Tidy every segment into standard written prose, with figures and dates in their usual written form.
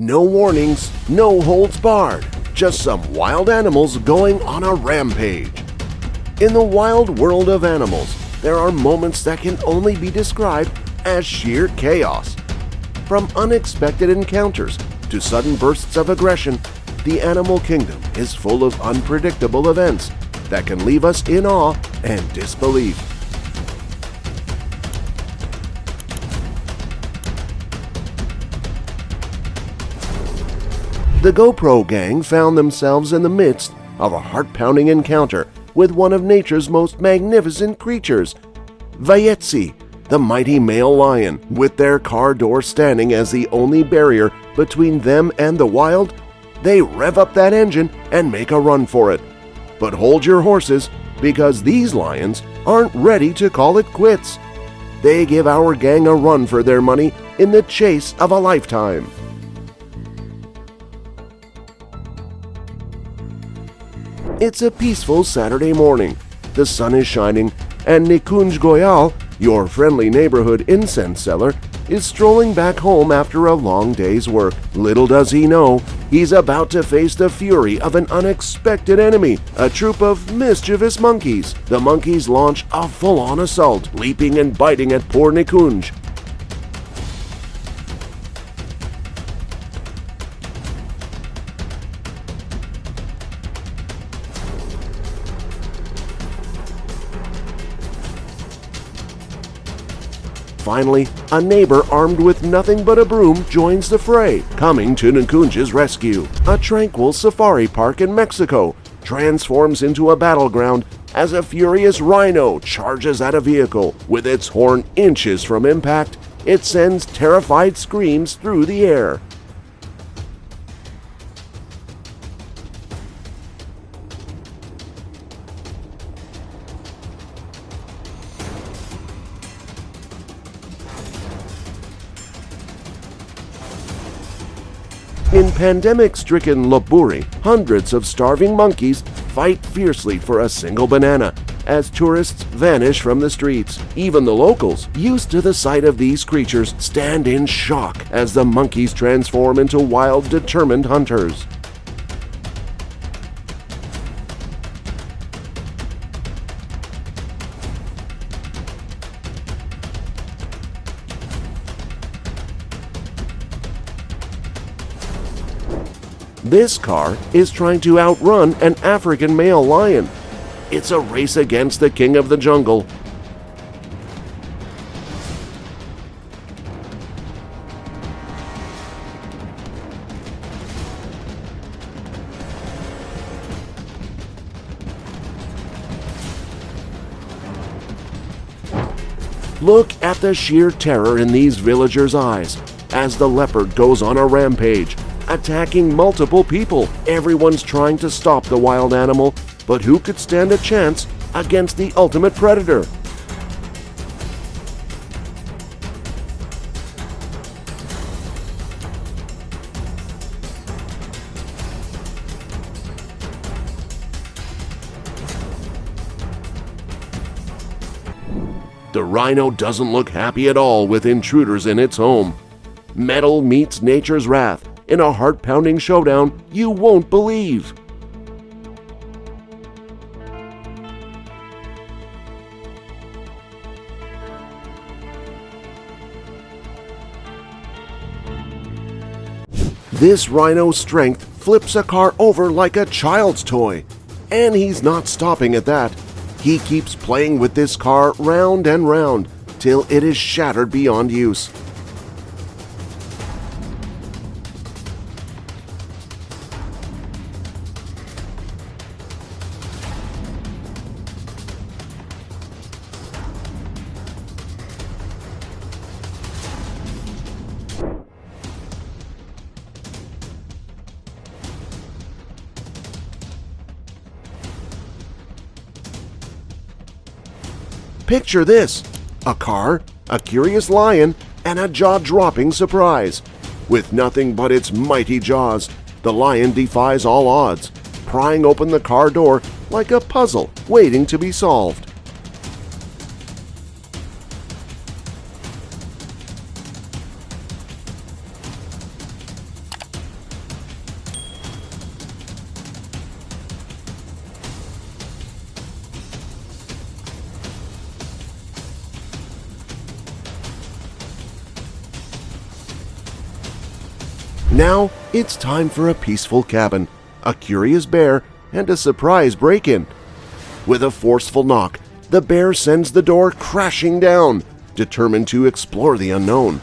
No warnings, no holds barred, just some wild animals going on a rampage. In the wild world of animals, there are moments that can only be described as sheer chaos. From unexpected encounters to sudden bursts of aggression, the animal kingdom is full of unpredictable events that can leave us in awe and disbelief. The GoPro gang found themselves in the midst of a heart-pounding encounter with one of nature's most magnificent creatures, Vyetsi, the mighty male lion. With their car door standing as the only barrier between them and the wild, they rev up that engine and make a run for it. But hold your horses, because these lions aren't ready to call it quits. They give our gang a run for their money in the chase of a lifetime. It's a peaceful Saturday morning. The sun is shining, and Nikunj Goyal, your friendly neighborhood incense seller, is strolling back home after a long day's work. Little does he know, he's about to face the fury of an unexpected enemy, a troop of mischievous monkeys. The monkeys launch a full-on assault, leaping and biting at poor Nikunj. Finally, a neighbor armed with nothing but a broom joins the fray, coming to Nikunj's rescue. A tranquil safari park in Mexico transforms into a battleground as a furious rhino charges at a vehicle. With its horn inches from impact, it sends terrified screams through the air. In pandemic-stricken Lopburi, hundreds of starving monkeys fight fiercely for a single banana as tourists vanish from the streets. Even the locals, used to the sight of these creatures, stand in shock as the monkeys transform into wild, determined hunters. This car is trying to outrun an African male lion. It's a race against the king of the jungle. Look at the sheer terror in these villagers' eyes as the leopard goes on a rampage, attacking multiple people. Everyone's trying to stop the wild animal, but who could stand a chance against the ultimate predator? The rhino doesn't look happy at all with intruders in its home. Metal meets nature's wrath in a heart-pounding showdown you won't believe. This rhino's strength flips a car over like a child's toy. And he's not stopping at that. He keeps playing with this car round and round till it is shattered beyond use. Picture this: a car, a curious lion, and a jaw-dropping surprise. With nothing but its mighty jaws, the lion defies all odds, prying open the car door like a puzzle waiting to be solved. Now it's time for a peaceful cabin, a curious bear, and a surprise break-in. With a forceful knock, the bear sends the door crashing down, determined to explore the unknown.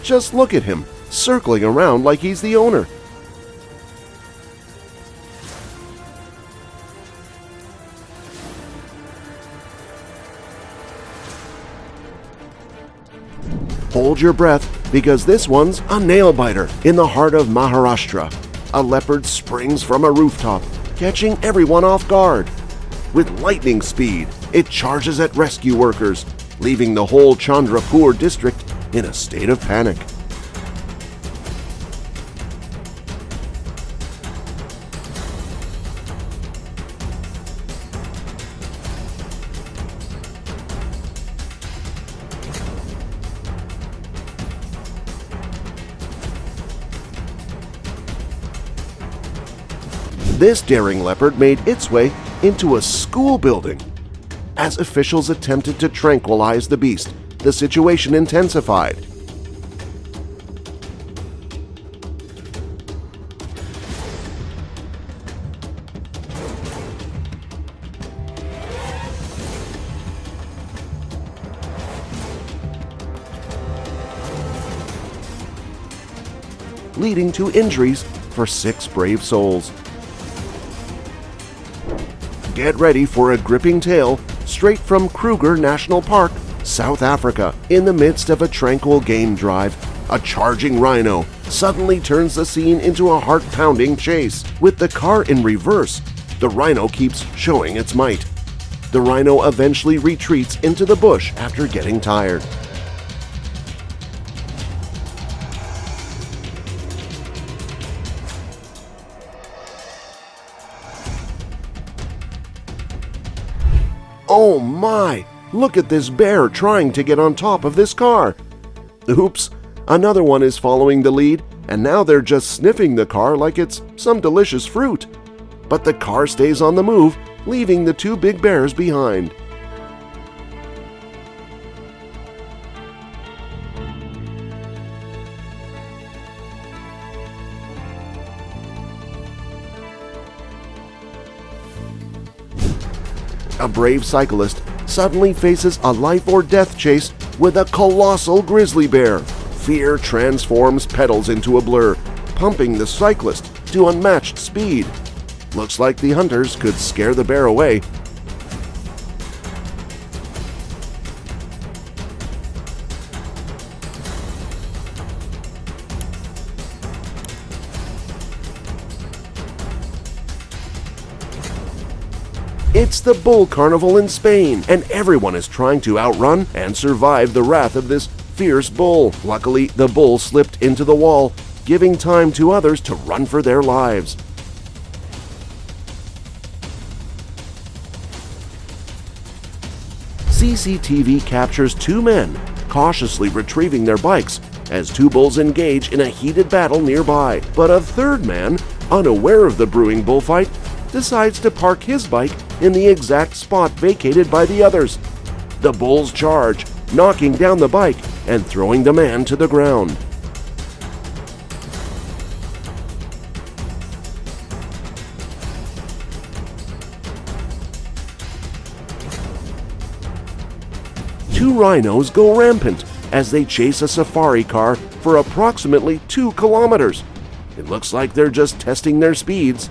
Just look at him, circling around like he's the owner. Hold your breath, because this one's a nail-biter in the heart of Maharashtra. A leopard springs from a rooftop, catching everyone off guard. With lightning speed, it charges at rescue workers, leaving the whole Chandrapur district in a state of panic. This daring leopard made its way into a school building. As officials attempted to tranquilize the beast, the situation intensified. Leading to injuries for 6 brave souls. Get ready for a gripping tale straight from Kruger National Park, South Africa. In the midst of a tranquil game drive, a charging rhino suddenly turns the scene into a heart-pounding chase. With the car in reverse, the rhino keeps showing its might. The rhino eventually retreats into the bush after getting tired. Oh my! Look at this bear trying to get on top of this car. Oops, another one is following the lead, and now they're just sniffing the car like it's some delicious fruit. But the car stays on the move, leaving the 2 big bears behind. A brave cyclist suddenly faces a life-or-death chase with a colossal grizzly bear. Fear transforms pedals into a blur, pumping the cyclist to unmatched speed. Looks like the hunters could scare the bear away. It's the Bull Carnival in Spain, and everyone is trying to outrun and survive the wrath of this fierce bull. Luckily, the bull slipped into the wall, giving time to others to run for their lives. CCTV captures 2 men cautiously retrieving their bikes as 2 bulls engage in a heated battle nearby. But a 3rd man, unaware of the brewing bullfight, decides to park his bike in the exact spot vacated by the others. The bulls charge, knocking down the bike and throwing the man to the ground. Two rhinos go rampant as they chase a safari car for approximately 2 kilometers. It looks like they're just testing their speeds.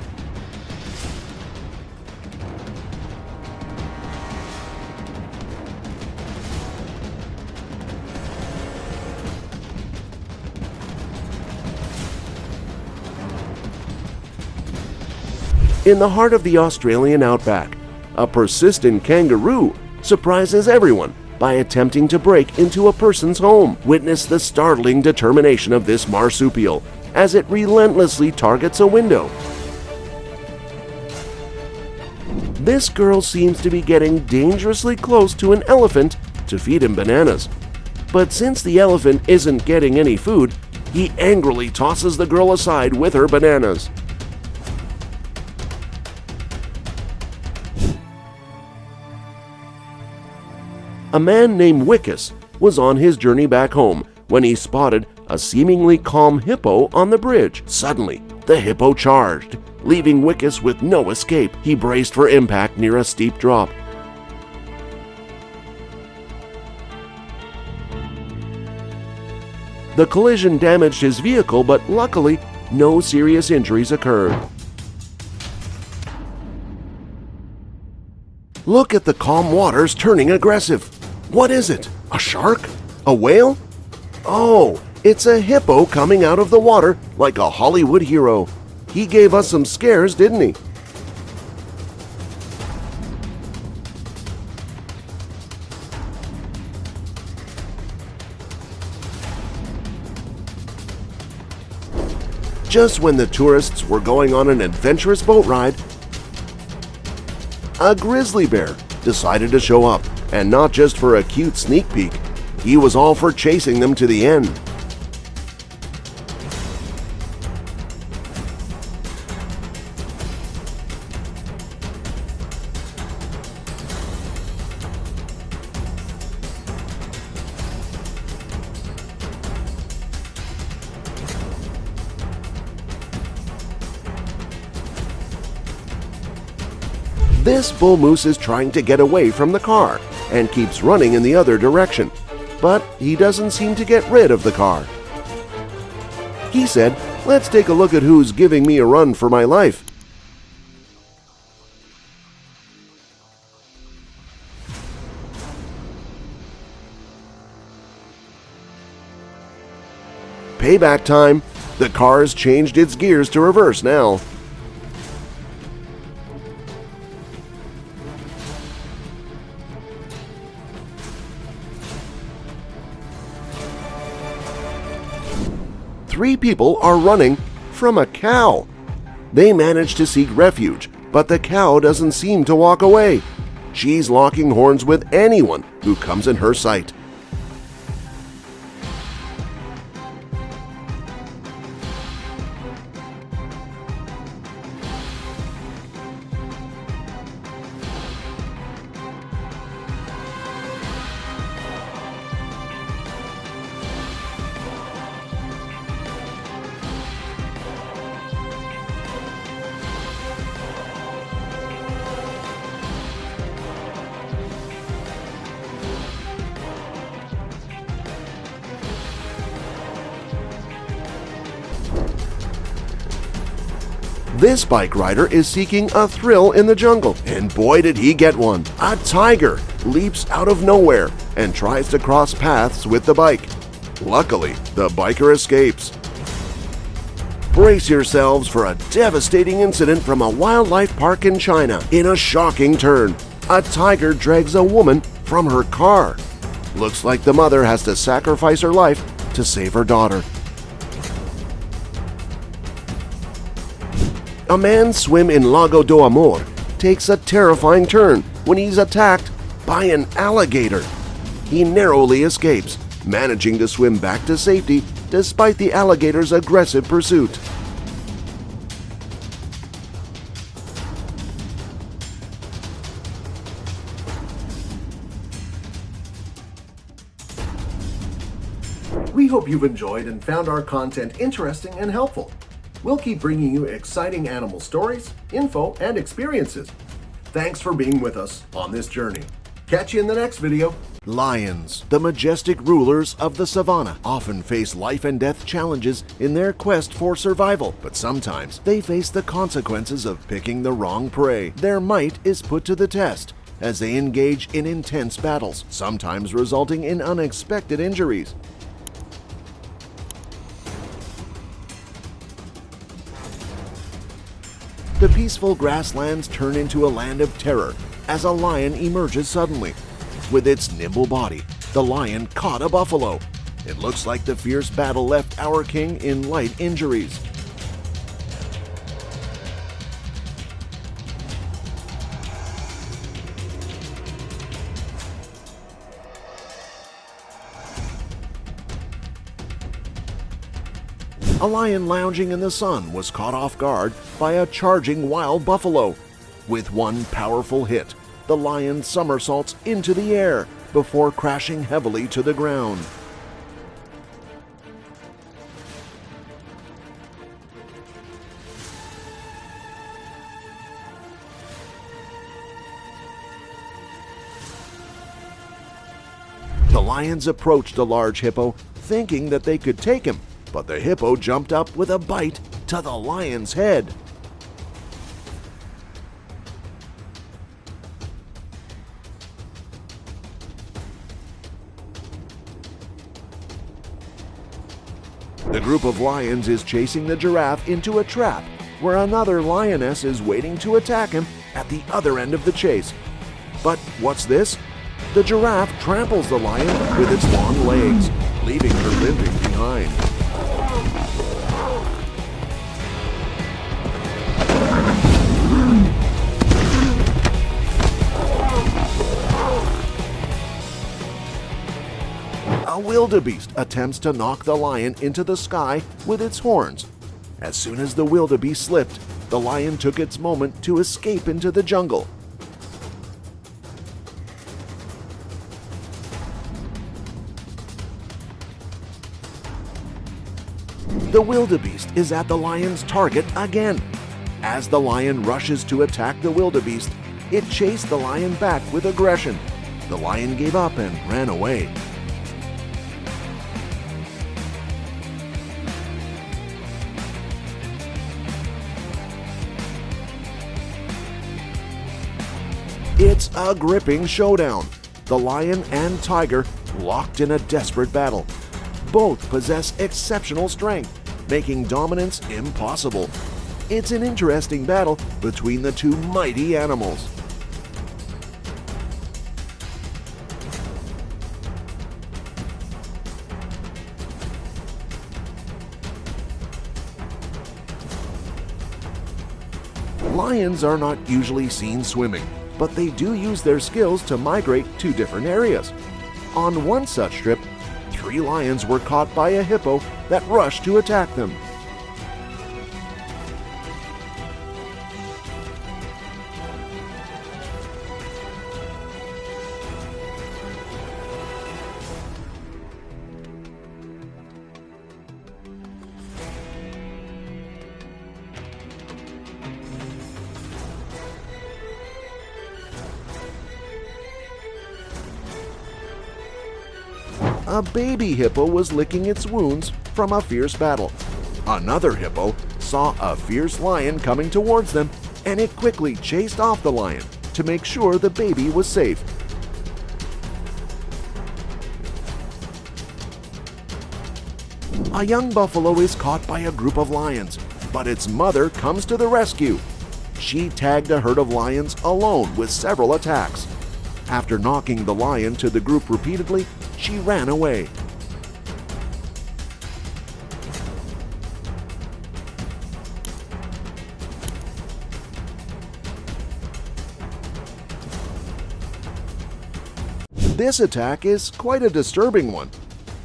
In the heart of the Australian outback, a persistent kangaroo surprises everyone by attempting to break into a person's home. Witness the startling determination of this marsupial as it relentlessly targets a window. This girl seems to be getting dangerously close to an elephant to feed him bananas. But since the elephant isn't getting any food, he angrily tosses the girl aside with her bananas. A man named Wickus was on his journey back home when he spotted a seemingly calm hippo on the bridge. Suddenly, the hippo charged, leaving Wickus with no escape. He braced for impact near a steep drop. The collision damaged his vehicle, but luckily, no serious injuries occurred. Look at the calm waters turning aggressive. What is it? A shark? A whale? Oh, it's a hippo coming out of the water like a Hollywood hero. He gave us some scares, didn't he? Just when the tourists were going on an adventurous boat ride, a grizzly bear decided to show up, and not just for a cute sneak peek. He was all for chasing them to the end. This bull moose is trying to get away from the car and keeps running in the other direction, but he doesn't seem to get rid of the car. He said, "Let's take a look at who's giving me a run for my life." Payback time. The car's changed its gears to reverse now. Three people are running from a cow. They manage to seek refuge, but the cow doesn't seem to walk away. She's locking horns with anyone who comes in her sight. This bike rider is seeking a thrill in the jungle, and boy did he get one. A tiger leaps out of nowhere and tries to cross paths with the bike. Luckily, the biker escapes. Brace yourselves for a devastating incident from a wildlife park in China. In a shocking turn, a tiger drags a woman from her car. Looks like the mother has to sacrifice her life to save her daughter. A man's swim in Lago do Amor takes a terrifying turn when he's attacked by an alligator. He narrowly escapes, managing to swim back to safety despite the alligator's aggressive pursuit. We hope you've enjoyed and found our content interesting and helpful. We'll keep bringing you exciting animal stories, info, and experiences. Thanks for being with us on this journey. Catch you in the next video. Lions, the majestic rulers of the savannah, often face life and death challenges in their quest for survival, but sometimes they face the consequences of picking the wrong prey. Their might is put to the test as they engage in intense battles, sometimes resulting in unexpected injuries. The peaceful grasslands turn into a land of terror as a lion emerges suddenly. With its nimble body, the lion caught a buffalo. It looks like the fierce battle left our king in light injuries. A lion lounging in the sun was caught off guard by a charging wild buffalo. With one powerful hit, the lion somersaults into the air before crashing heavily to the ground. The lions approached the large hippo, thinking that they could take him, but the hippo jumped up with a bite to the lion's head. The group of lions is chasing the giraffe into a trap, where another lioness is waiting to attack him at the other end of the chase. But what's this? The giraffe tramples the lion with its long legs, leaving her limping behind. A wildebeest attempts to knock the lion into the sky with its horns. As soon as the wildebeest slipped, the lion took its moment to escape into the jungle. The wildebeest is at the lion's target again. As the lion rushes to attack the wildebeest, it chased the lion back with aggression. The lion gave up and ran away. It's a gripping showdown. The lion and tiger locked in a desperate battle. Both possess exceptional strength, making dominance impossible. It's an interesting battle between the two mighty animals. Lions are not usually seen swimming, but they do use their skills to migrate to different areas. On one such trip, 3 lions were caught by a hippo that rushed to attack them. A baby hippo was licking its wounds from a fierce battle. Another hippo saw a fierce lion coming towards them, and it quickly chased off the lion to make sure the baby was safe. A young buffalo is caught by a group of lions, but its mother comes to the rescue. She tagged a herd of lions alone with several attacks. After knocking the lion to the group repeatedly, she ran away. This attack is quite a disturbing one.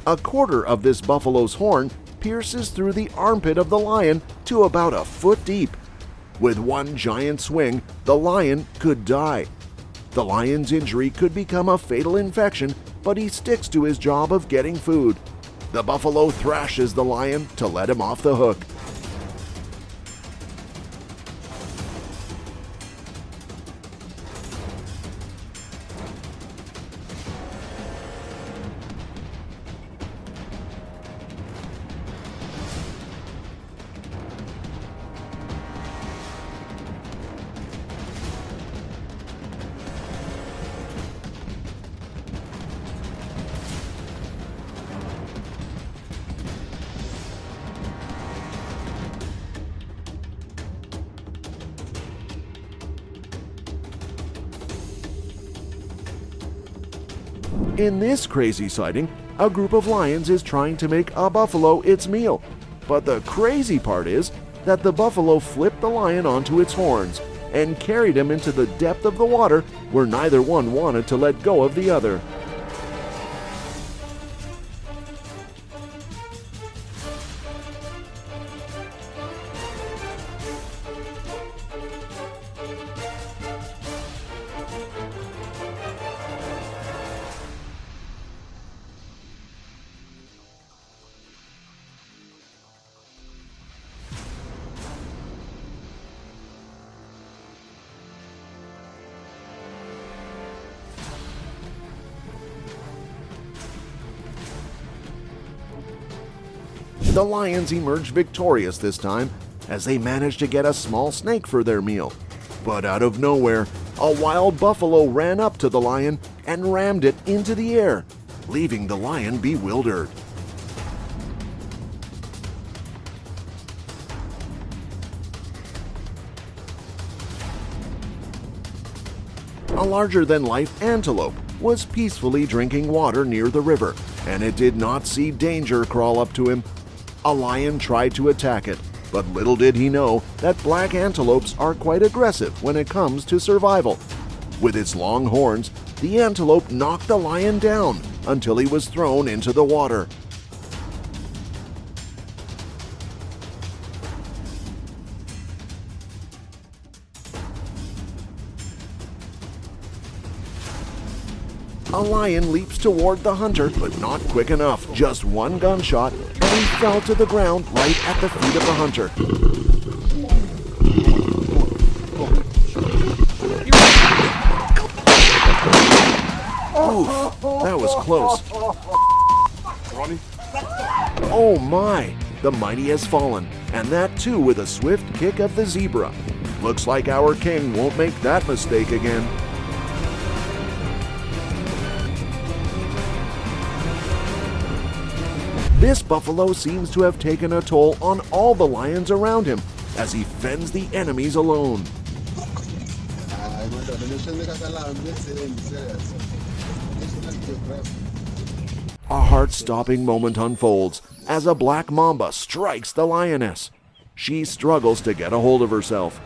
A quarter of this buffalo's horn pierces through the armpit of the lion to about a foot deep. With one giant swing, the lion could die. The lion's injury could become a fatal infection, but he sticks to his job of getting food. The buffalo thrashes the lion to let him off the hook. In this crazy sighting, a group of lions is trying to make a buffalo its meal. But the crazy part is that the buffalo flipped the lion onto its horns and carried him into the depth of the water where neither one wanted to let go of the other. The lions emerged victorious this time as they managed to get a small snake for their meal. But out of nowhere, a wild buffalo ran up to the lion and rammed it into the air, leaving the lion bewildered. A larger-than-life antelope was peacefully drinking water near the river, and it did not see danger crawl up to him. A lion tried to attack it, but little did he know that black antelopes are quite aggressive when it comes to survival. With its long horns, the antelope knocked the lion down until he was thrown into the water. A lion leaps toward the hunter, but not quick enough. Just one gunshot, and he fell to the ground right at the feet of the hunter. Oof, that was close. Oh my, the mighty has fallen, and that too with a swift kick of the zebra. Looks like our king won't make that mistake again. This buffalo seems to have taken a toll on all the lions around him as he fends the enemies alone. A heart-stopping moment unfolds as a black mamba strikes the lioness. She struggles to get a hold of herself.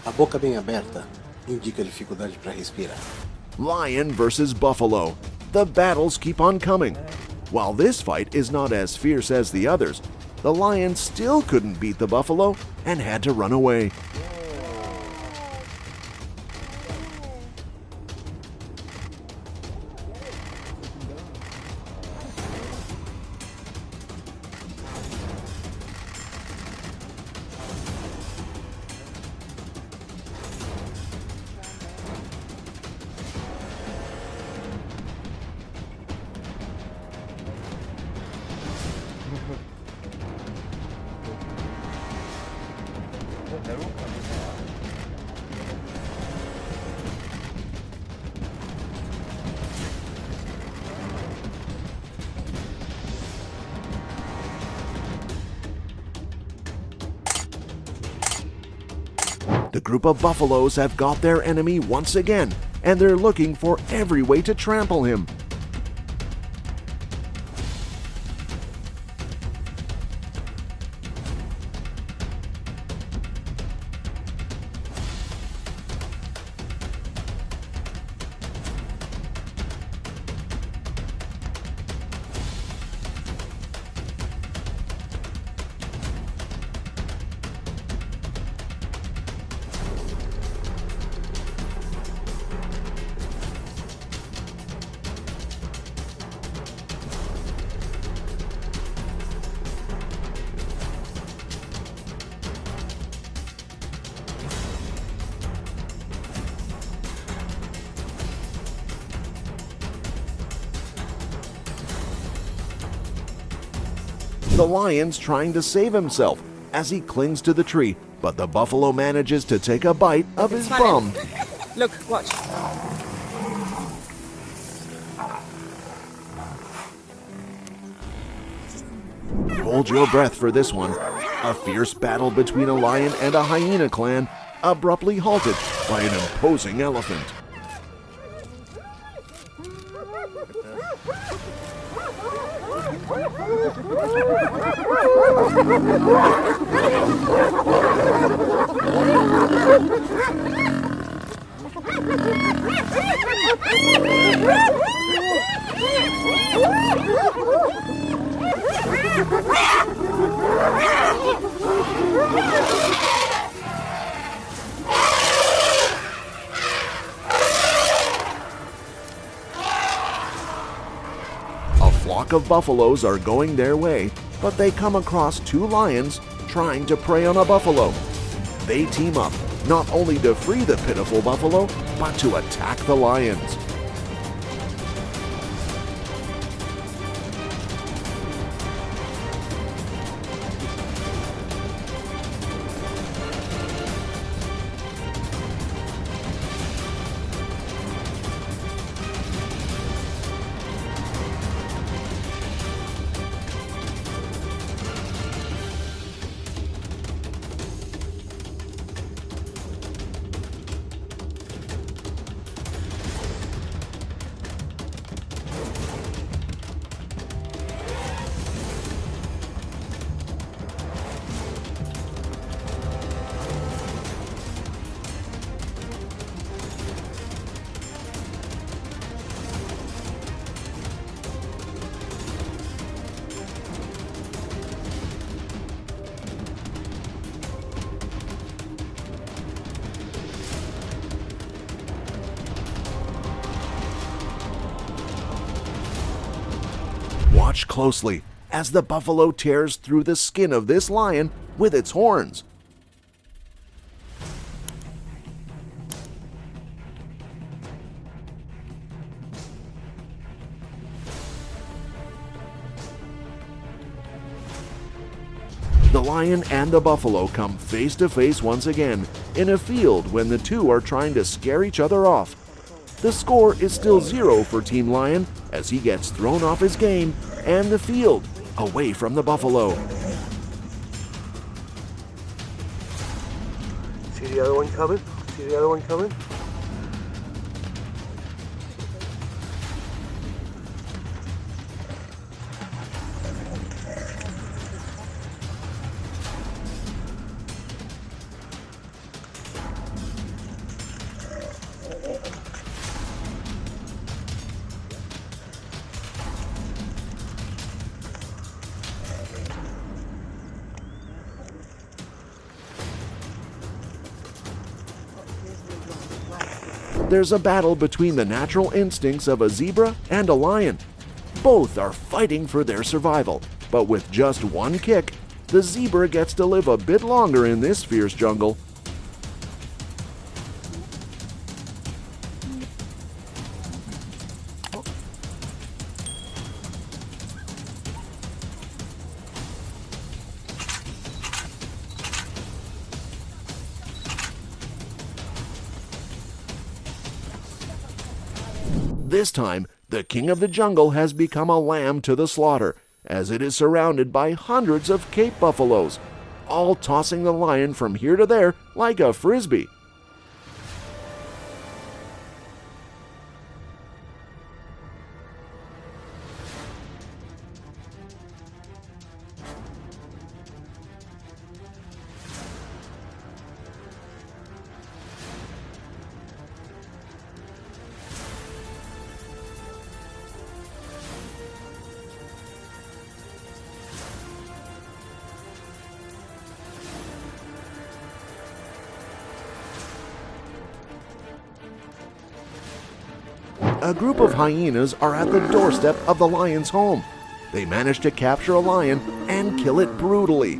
A boca bem aberta indica dificuldade para respirar. Lion versus buffalo. The battles keep on coming. While this fight is not as fierce as the others, the lion still couldn't beat the buffalo and had to run away. The group of buffaloes have got their enemy once again, and they're looking for every way to trample him. The lion's trying to save himself as he clings to the tree, but the buffalo manages to take a bite of his bum. Look, watch. Hold your breath for this one. A fierce battle between a lion and a hyena clan abruptly halted by an imposing elephant. A flock of buffaloes are going their way, but they come across two lions trying to prey on a buffalo. They team up, not only to free the pitiful buffalo, but to attack the lions. Watch closely as the buffalo tears through the skin of this lion with its horns. The lion and the buffalo come face to face once again in a field when the two are trying to scare each other off. The score is still 0 for Team Lion as he gets thrown off his game and the field away from the buffalo. See the other one coming? See the other one coming? There's a battle between the natural instincts of a zebra and a lion. Both are fighting for their survival, but with just one kick, the zebra gets to live a bit longer in this fierce jungle. This time, the king of the jungle has become a lamb to the slaughter, as it is surrounded by hundreds of Cape buffaloes, all tossing the lion from here to there like a frisbee. A group of hyenas are at the doorstep of the lion's home. They manage to capture a lion and kill it brutally.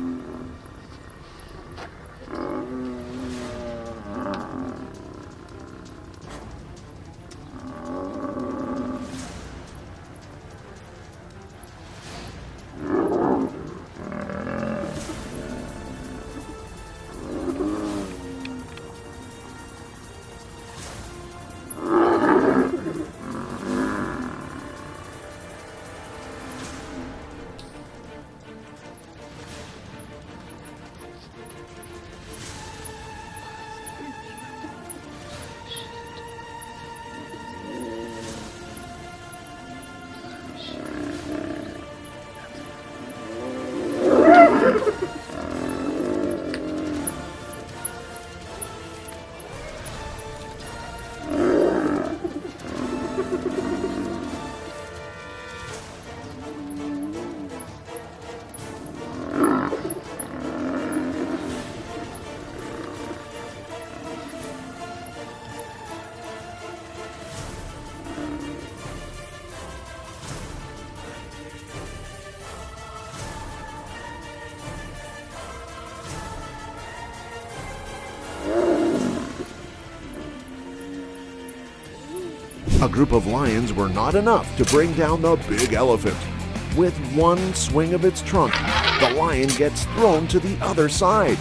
group of lions were not enough to bring down the big elephant. With one swing of its trunk, the lion gets thrown to the other side.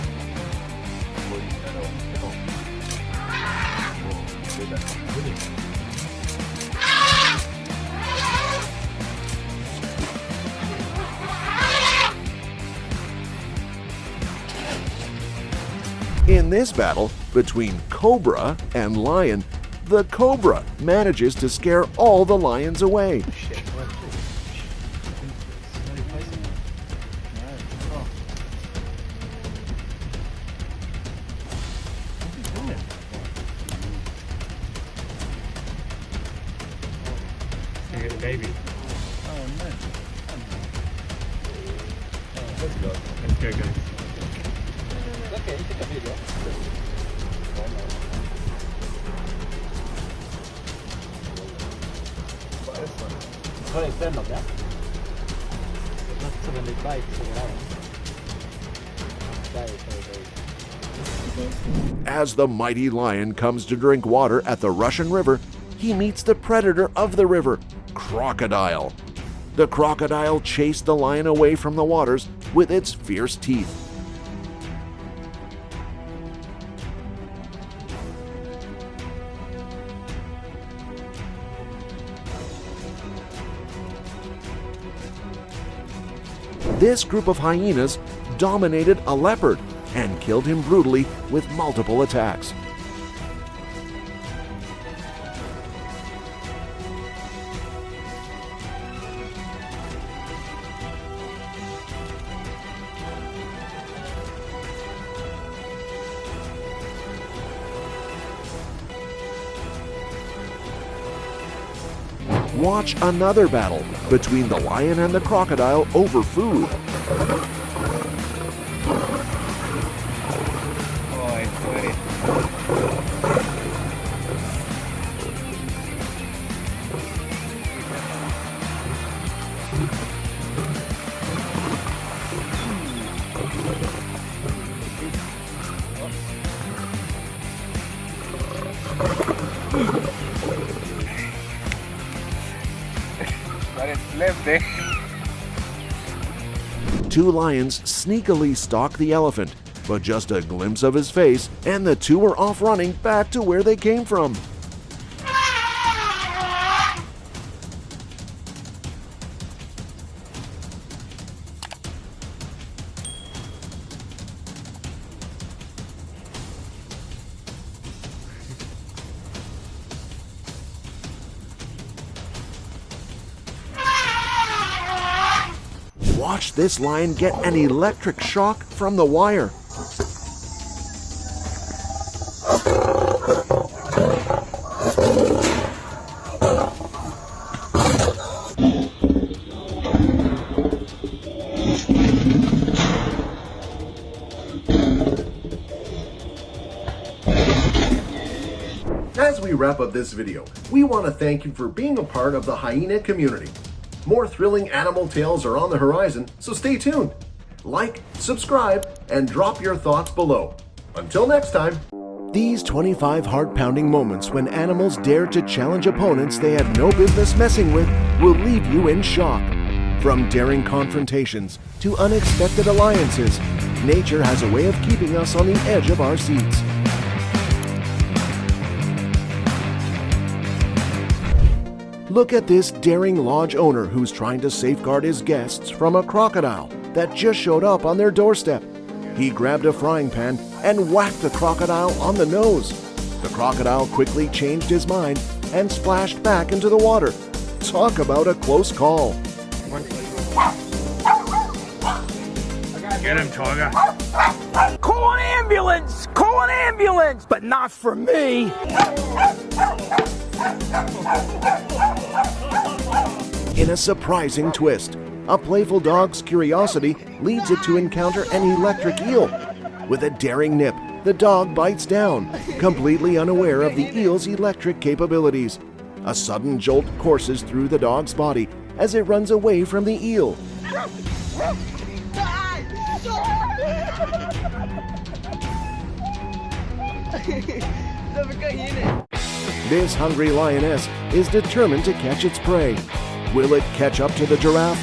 In this battle between cobra and lion, the cobra manages to scare all the lions away. Baby. Oh no. Let's go. Let's go, guys. Okay, take a video. Puoi prenderlo, ya? No se vai, As the mighty lion comes to drink water at the Russian River, he meets the predator of the river, crocodile. The crocodile chased the lion away from the waters with its fierce teeth. This group of hyenas dominated a leopard and killed him brutally with multiple attacks. Watch another battle between the lion and the crocodile over food. Two lions sneakily stalk the elephant, but just a glimpse of his face, and the two are off running back to where they came from. Watch this lion get an electric shock from the wire. As we wrap up this video, we want to thank you for being a part of the hyena community. More thrilling animal tales are on the horizon, so stay tuned. Like, subscribe, and drop your thoughts below. Until next time. These 25 heart-pounding moments when animals dare to challenge opponents they had no business messing with will leave you in shock. From daring confrontations to unexpected alliances, nature has a way of keeping us on the edge of our seats. Look at this daring lodge owner who's trying to safeguard his guests from a crocodile that just showed up on their doorstep. He grabbed a frying pan and whacked the crocodile on the nose. The crocodile quickly changed his mind and splashed back into the water. Talk about a close call. Get him, Tiger. Call an ambulance! Call an ambulance! But not for me! In a surprising twist, a playful dog's curiosity leads it to encounter an electric eel. With a daring nip, the dog bites down, completely unaware of the eel's electric capabilities. A sudden jolt courses through the dog's body as it runs away from the eel. Sabi ka, Hyena. This hungry lioness is determined to catch its prey. Will it catch up to the giraffe?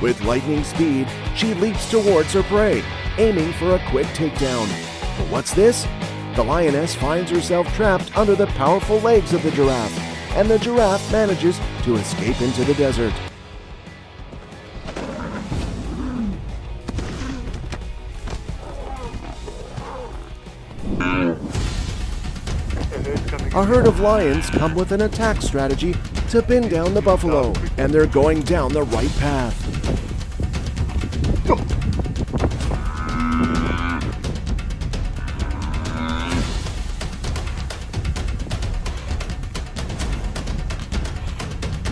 With lightning speed, she leaps towards her prey, aiming for a quick takedown. But what's this? The lioness finds herself trapped under the powerful legs of the giraffe, and the giraffe manages to escape into the desert. A herd of lions come with an attack strategy to pin down the buffalo, and they're going down the right path.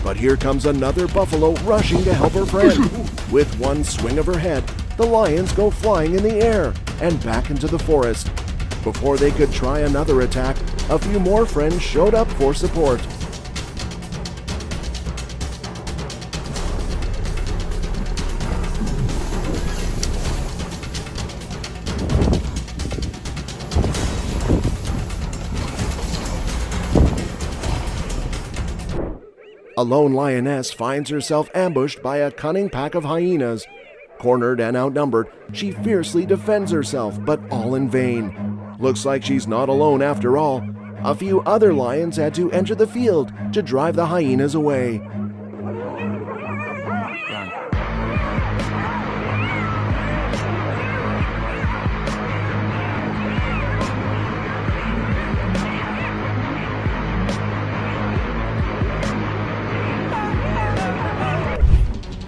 But here comes another buffalo rushing to help her friend. With one swing of her head, the lions go flying in the air and back into the forest. Before they could try another attack, a few more friends showed up for support. A lone lioness finds herself ambushed by a cunning pack of hyenas. Cornered and outnumbered, she fiercely defends herself, but all in vain. Looks like she's not alone after all. A few other lions had to enter the field to drive the hyenas away.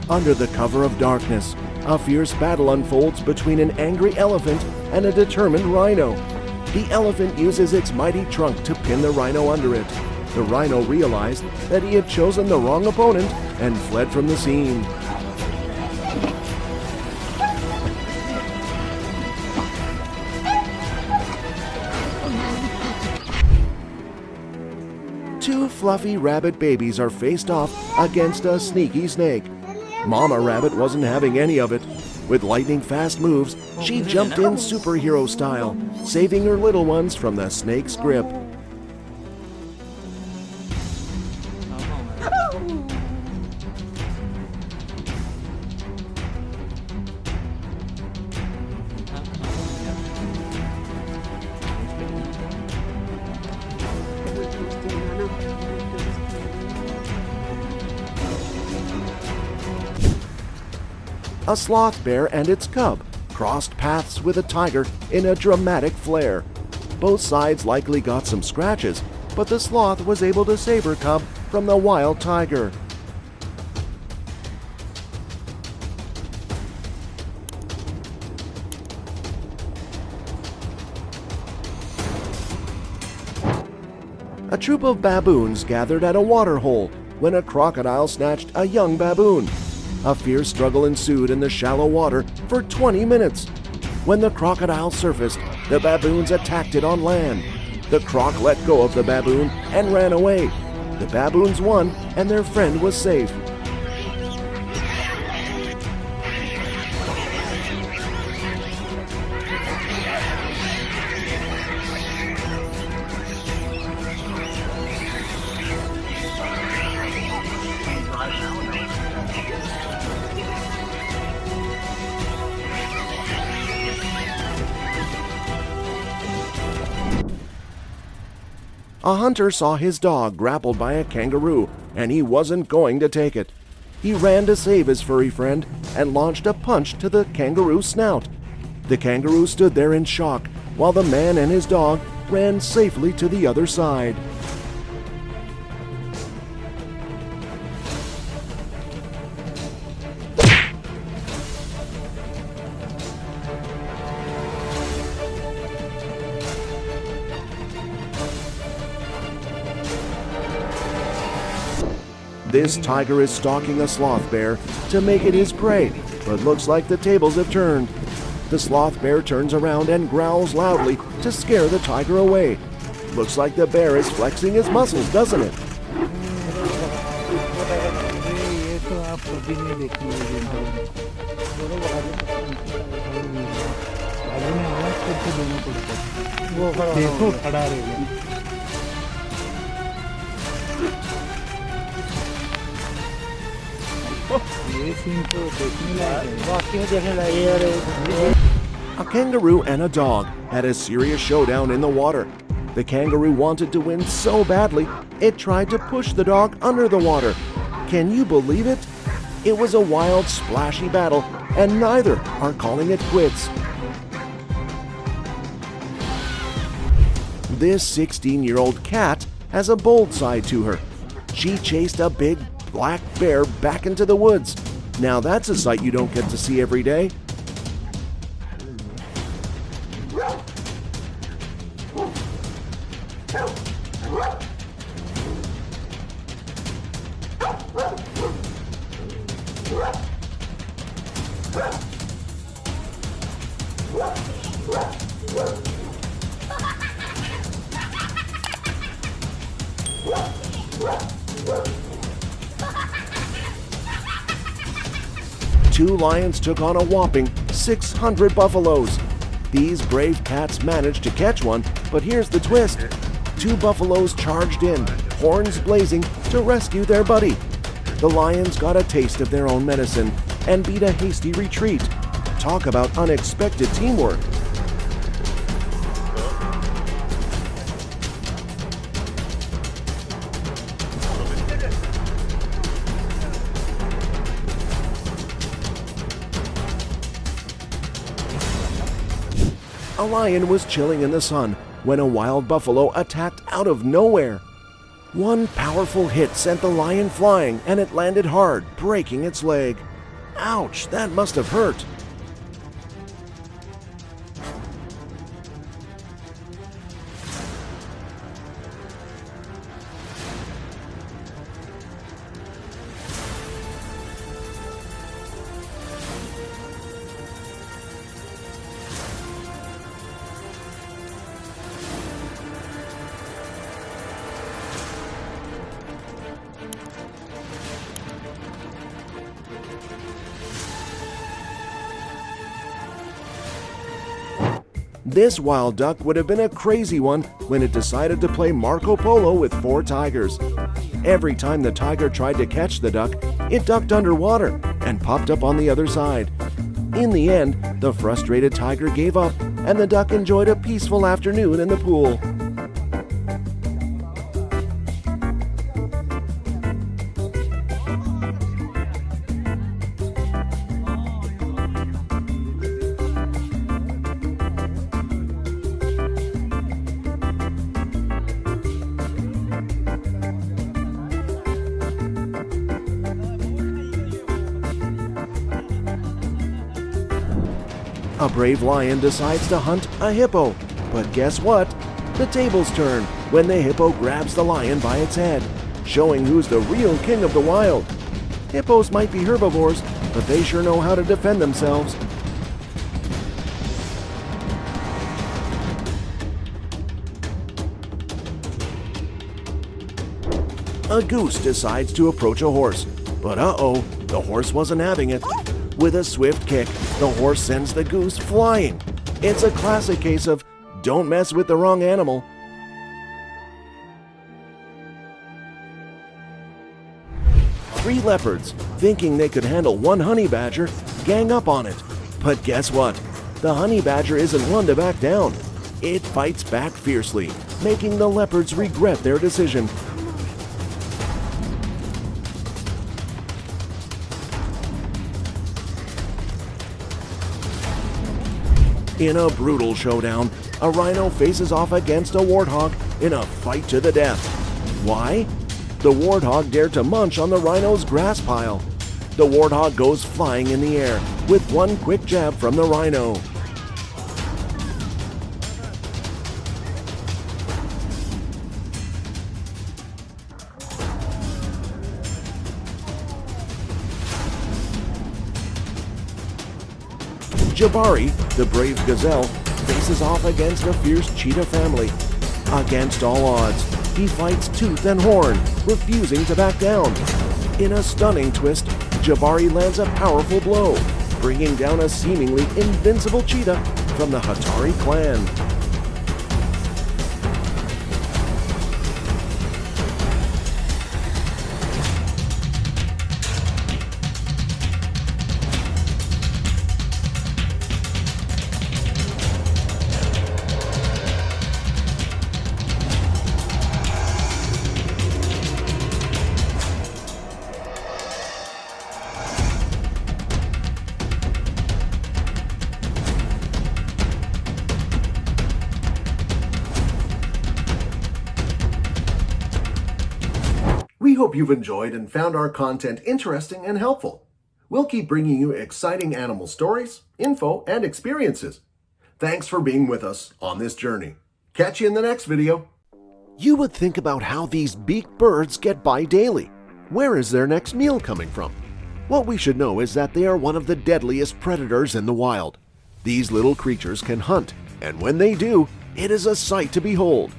Under the cover of darkness, a fierce battle unfolds between an angry elephant and a determined rhino. The elephant uses its mighty trunk to pin the rhino under it. The rhino realized that he had chosen the wrong opponent and fled from the scene. Two fluffy rabbit babies are faced off against a sneaky snake. Mama Rabbit wasn't having any of it. With lightning-fast moves, she jumped in superhero style, saving her little ones from the snake's grip. A sloth bear and its cub crossed paths with a tiger in a dramatic flare. Both sides likely got some scratches, but the sloth was able to save her cub from the wild tiger. A troop of baboons gathered at a water hole when a crocodile snatched a young baboon. A fierce struggle ensued in the shallow water for 20 minutes. When the crocodile surfaced, the baboons attacked it on land. The croc let go of the baboon and ran away. The baboons won and their friend was safe. A hunter saw his dog grappled by a kangaroo, and he wasn't going to take it. He ran to save his furry friend and launched a punch to the kangaroo's snout. The kangaroo stood there in shock, while the man and his dog ran safely to the other side. This tiger is stalking a sloth bear to make it his prey, but looks like the tables have turned. The sloth bear turns around and growls loudly to scare the tiger away. Looks like the bear is flexing his muscles, doesn't it? A kangaroo and a dog had a serious showdown in the water. The kangaroo wanted to win so badly, it tried to push the dog under the water. Can you believe it? It was a wild, splashy battle, and neither are calling it quits. This 16-year-old cat has a bold side to her. She chased a big black bear back into the woods. Now that's a sight you don't get to see every day. Two lions took on a whopping 600 buffaloes. These brave cats managed to catch one, but here's the twist. Two buffaloes charged in, horns blazing, to rescue their buddy. The lions got a taste of their own medicine and beat a hasty retreat. Talk about unexpected teamwork. A lion was chilling in the sun when a wild buffalo attacked out of nowhere. One powerful hit sent the lion flying, and it landed hard, breaking its leg. Ouch, that must have hurt. This wild duck would have been a crazy one when it decided to play Marco Polo with 4 tigers. Every time the tiger tried to catch the duck, it ducked underwater and popped up on the other side. In the end, the frustrated tiger gave up and the duck enjoyed a peaceful afternoon in the pool. A brave lion decides to hunt a hippo, but guess what? The tables turn when the hippo grabs the lion by its head, showing who's the real king of the wild. Hippos might be herbivores, but they sure know how to defend themselves. A goose decides to approach a horse, but uh-oh, the horse wasn't having it. With a swift kick, the horse sends the goose flying. It's a classic case of don't mess with the wrong animal. Three leopards, thinking they could handle one honey badger, gang up on it. But guess what? The honey badger isn't one to back down. It fights back fiercely, making the leopards regret their decision. In a brutal showdown, a rhino faces off against a warthog in a fight to the death. Why? The warthog dared to munch on the rhino's grass pile. The warthog goes flying in the air with one quick jab from the rhino. Jabari, the brave gazelle, faces off against a fierce cheetah family. Against all odds, he fights tooth and horn, refusing to back down. In a stunning twist, Jabari lands a powerful blow, bringing down a seemingly invincible cheetah from the Hatari clan. hope you've enjoyed and found our content interesting and helpful. We'll keep bringing you exciting animal stories, info, and experiences. Thanks for being with us on this journey. Catch you in the next video. You would think about how these beaked birds get by daily. Where is their next meal coming from? What we should know is that they are one of the deadliest predators in the wild. These little creatures can hunt, and when they do, it is a sight to behold.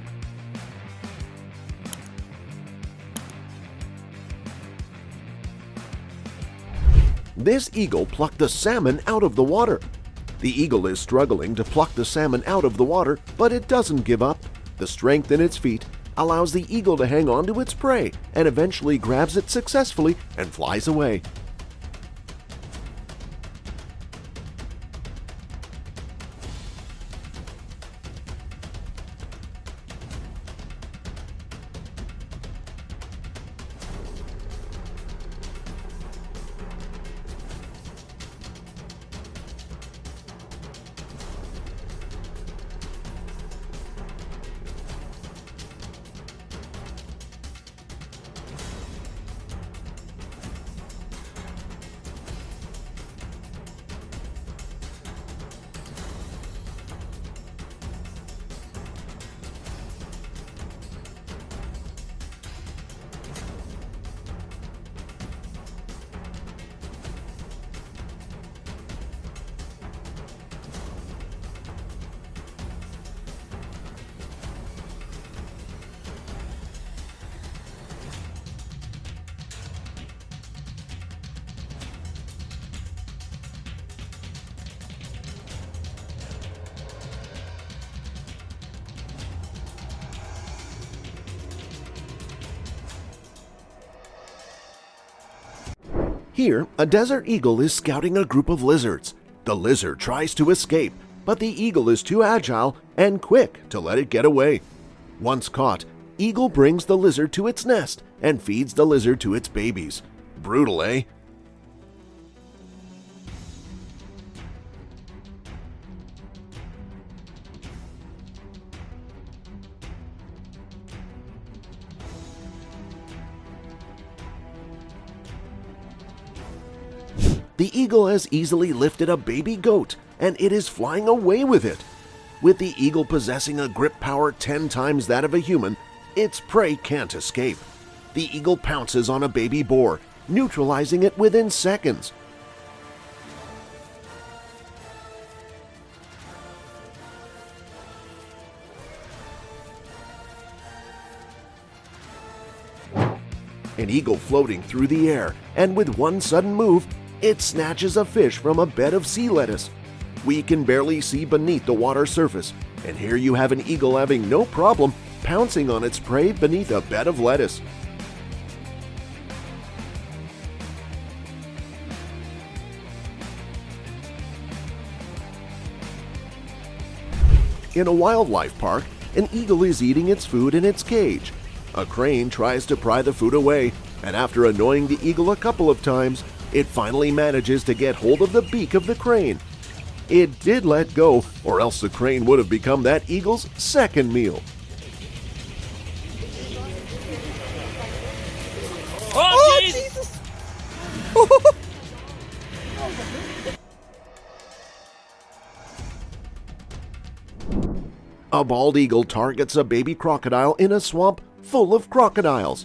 This eagle plucked the salmon out of the water. The eagle is struggling to pluck the salmon out of the water, but it doesn't give up. The strength in its feet allows the eagle to hang on to its prey and eventually grabs it successfully and flies away. Here, a desert eagle is scouting a group of lizards. The lizard tries to escape, but the eagle is too agile and quick to let it get away. Once caught, eagle brings the lizard to its nest and feeds the lizard to its babies. Brutal, eh? The eagle has easily lifted a baby goat, and it is flying away with it. With the eagle possessing a grip power 10 times that of a human, its prey can't escape. The eagle pounces on a baby boar, neutralizing it within seconds. An eagle floating through the air, and with one sudden move, it snatches a fish from a bed of sea lettuce. We can barely see beneath the water surface, and here you have an eagle having no problem pouncing on its prey beneath a bed of lettuce. In a wildlife park, an eagle is eating its food in its cage. A crane tries to pry the food away, and after annoying the eagle a couple of times, it finally manages to get hold of the beak of the crane. It did let go, or else the crane would have become that eagle's second meal. Oh, Jesus! A bald eagle targets a baby crocodile in a swamp full of crocodiles.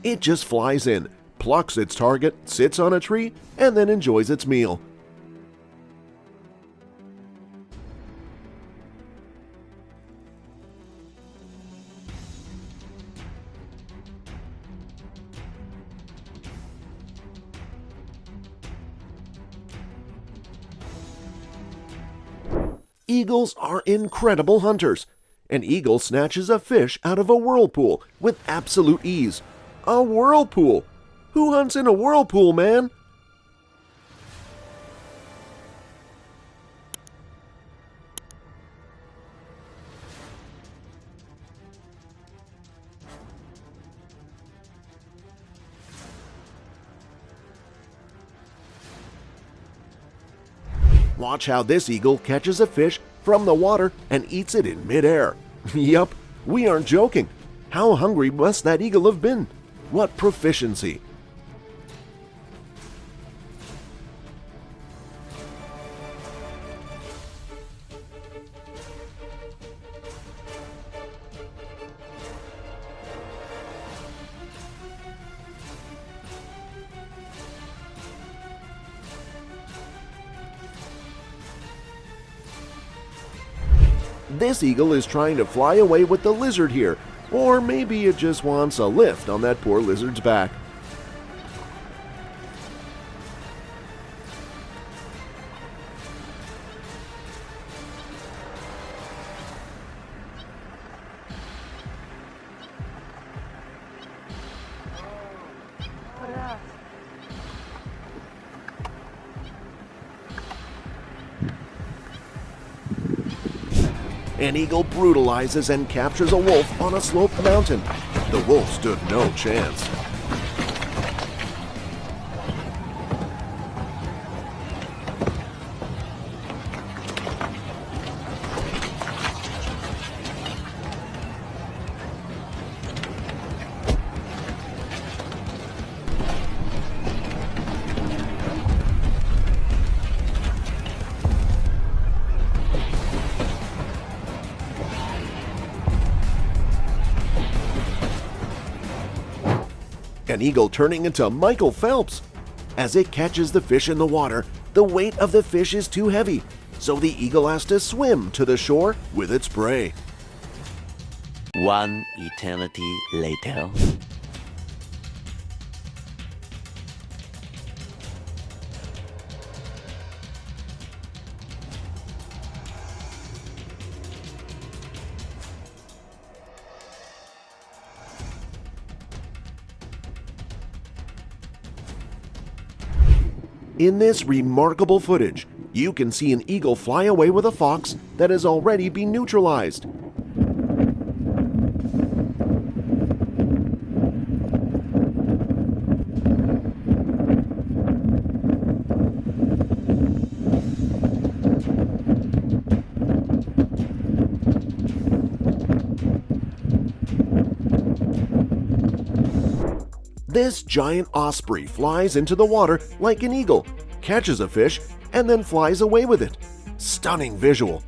It just flies in, plucks its target, sits on a tree, and then enjoys its meal. Eagles are incredible hunters. An eagle snatches a fish out of a whirlpool with absolute ease. A whirlpool! Who hunts in a whirlpool, man? Watch how this eagle catches a fish from the water and eats it in midair. Yup, we aren't joking. How hungry must that eagle have been? What proficiency! This eagle is trying to fly away with the lizard here, or maybe it just wants a lift on that poor lizard's back. An eagle brutalizes and captures a wolf on a sloped mountain. The wolf stood no chance. An eagle turning into Michael Phelps. As it catches the fish in the water, the weight of the fish is too heavy, so the eagle has to swim to the shore with its prey. One eternity later. In this remarkable footage, you can see an eagle fly away with a fox that has already been neutralized. This giant osprey flies into the water like an eagle, catches a fish, and then flies away with it. Stunning visual.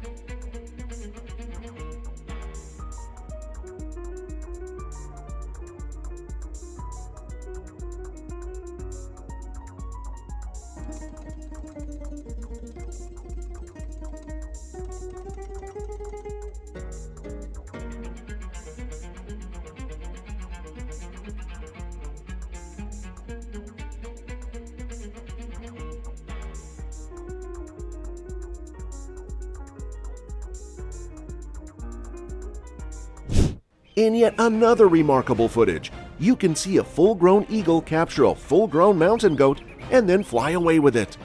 In yet another remarkable footage, you can see a full-grown eagle capture a full-grown mountain goat and then fly away with it.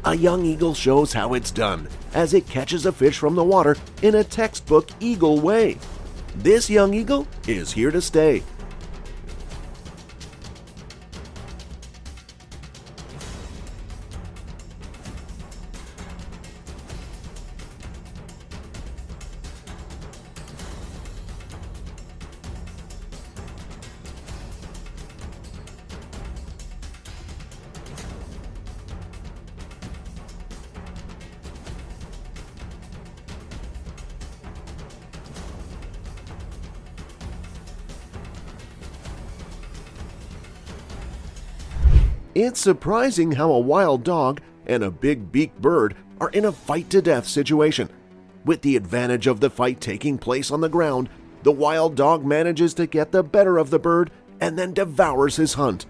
A young eagle shows how it's done, as it catches a fish from the water in a textbook eagle way. This young eagle is here to stay. It's surprising how a wild dog and a big beaked bird are in a fight-to-death situation. With the advantage of the fight taking place on the ground, the wild dog manages to get the better of the bird and then devours his hunt.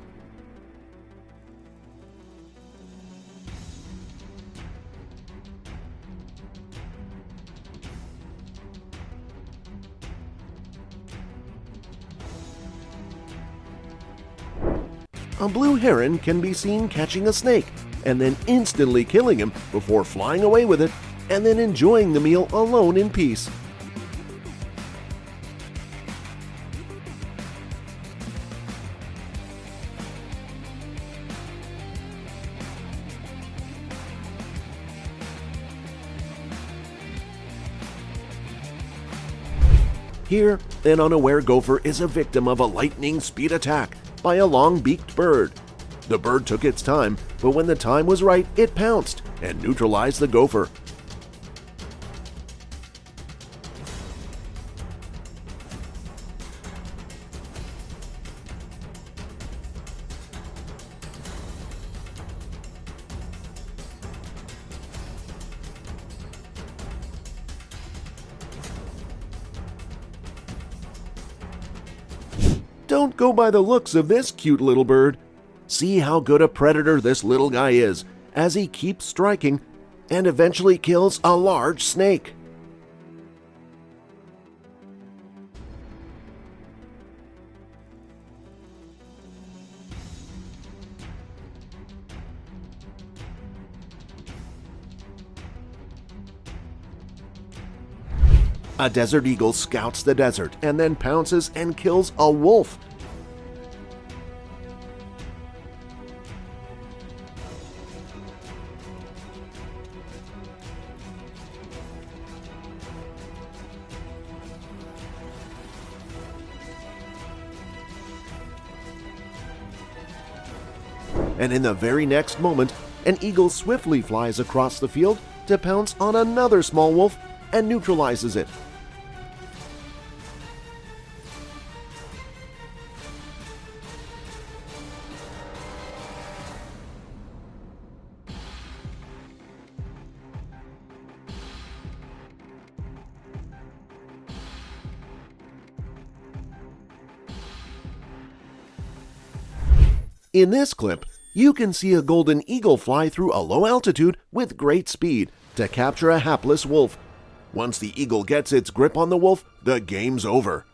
A blue heron can be seen catching a snake and then instantly killing him before flying away with it and then enjoying the meal alone in peace. Here, an unaware gopher is a victim of a lightning speed attack by a long-beaked bird. The bird took its time, but when the time was right, it pounced and neutralized the gopher. Don't go by the looks of this cute little bird. See how good a predator this little guy is as he keeps striking and eventually kills a large snake. A desert eagle scouts the desert and then pounces and kills a wolf. And in the very next moment, an eagle swiftly flies across the field to pounce on another small wolf and neutralizes it. In this clip, you can see a golden eagle fly through a low altitude with great speed to capture a hapless wolf. Once the eagle gets its grip on the wolf, the game's over.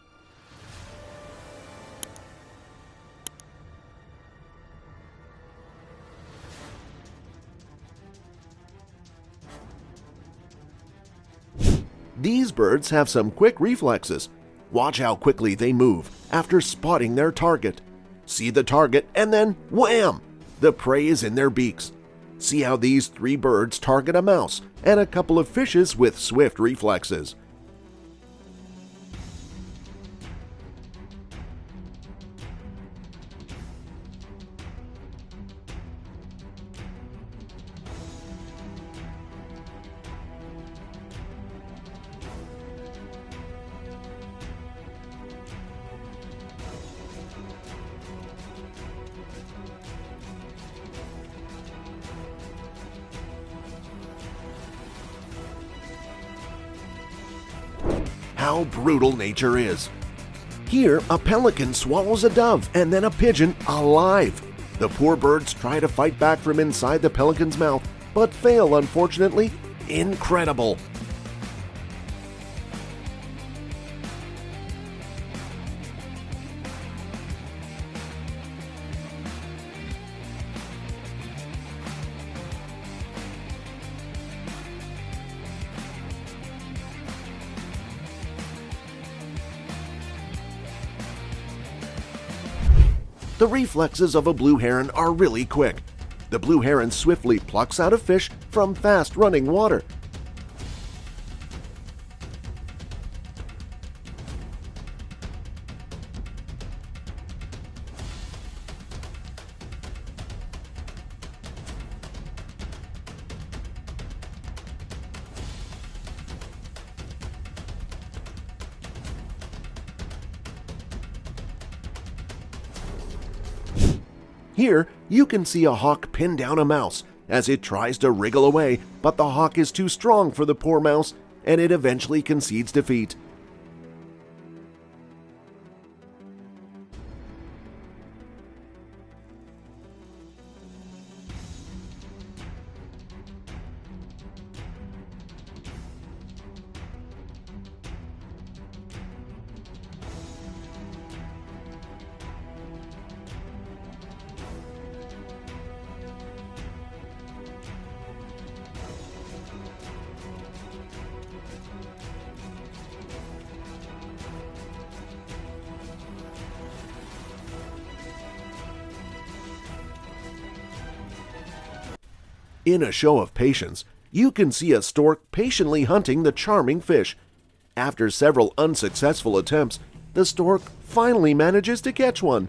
These birds have some quick reflexes. Watch how quickly they move after spotting their target. See the target and then wham! The prey is in their beaks. See how these three birds target a mouse and a couple of fishes with swift reflexes. How brutal nature is. Here, a pelican swallows a dove and then a pigeon alive. The poor birds try to fight back from inside the pelican's mouth, but fail, unfortunately. Incredible! The reflexes of a blue heron are really quick. The blue heron swiftly plucks out a fish from fast-running water. Here, you can see a hawk pin down a mouse as it tries to wriggle away, but the hawk is too strong for the poor mouse, and it eventually concedes defeat. In a show of patience, you can see a stork patiently hunting the charming fish. After several unsuccessful attempts, the stork finally manages to catch one.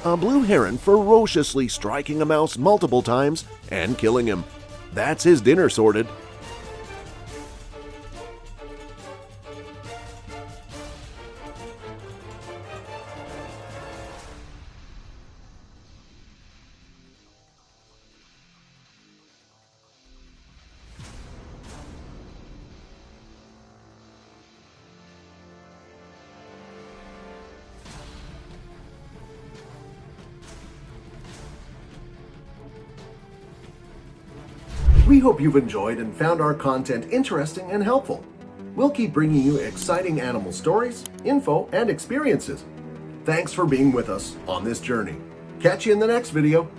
A blue heron ferociously striking a mouse multiple times and killing him. That's his dinner sorted. We hope you've enjoyed and found our content interesting and helpful. We'll keep bringing you exciting animal stories, info, and experiences. Thanks for being with us on this journey. Catch you in the next video.